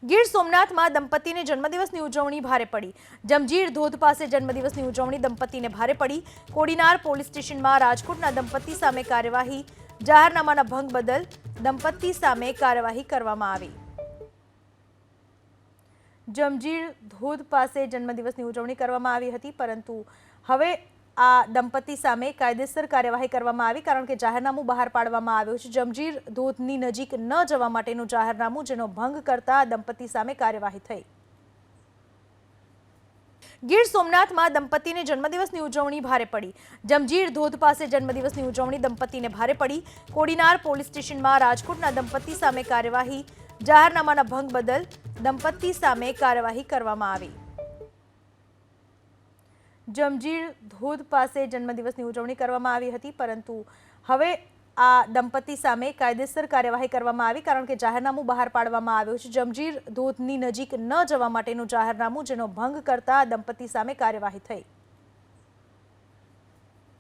ગીર સોમનાથમાં દંપતીને જન્મદિવસની ઉજવણી ભારે પડી। જમજીર ધોધ પાસે જન્મદિવસની ઉજવણી દંપતીને ભારે પડી। કોડીનાર પોલીસ સ્ટેશનમાં રાજકોટના દંપતી સામે કાર્યવાહી। જાહેરનામાના ભંગ બદલ દંપતી સામે કાર્યવાહી કરવામાં આવી। જમજીર ધોધ પાસે જન્મદિવસની ઉજવણી કરવામાં આવી હતી, પરંતુ હવે આ દંપતી સામે કાયદેસર કાર્યવાહી કરવામાં આવી, કારણ કે જાહેરનામું બહાર પાડવામાં આવ્યું છે। જમજીર ધોધની નજીક ન જવા માટેનું જાહેરનામું, જેનો ભંગ કરતા દંપતી સામે કાર્યવાહી થઈ। ગીર સોમનાથમાં દંપતીને જન્મદિવસની ઉજવણી ભારે પડી। જમજીર ધોધ પાસે જન્મદિવસની ઉજવણી દંપતીને ભારે પડી। કોડીનાર પોલીસ સ્ટેશનમાં રાજકોટના દંપતી સામે કાર્યવાહી। જાહેરનામાના ભંગ બદલ દંપતી સામે કાર્યવાહી કરવામાં આવી। જમજીર ધોધ પાસે જન્મદિવસની ઉજવણી કરવામાં આવી હતી, પરંતુ હવે આ દંપતી સામે કાયદેસર કાર્યવાહી કરવામાં આવી, કારણ કે જાહેરનામું બહાર પાડવામાં આવ્યું છે। જમજીર ધોધની નજીક ન જવા માટેનું જાહેરનામું, જેનો ભંગ કરતા દંપતી સામે કાર્યવાહી થઈ।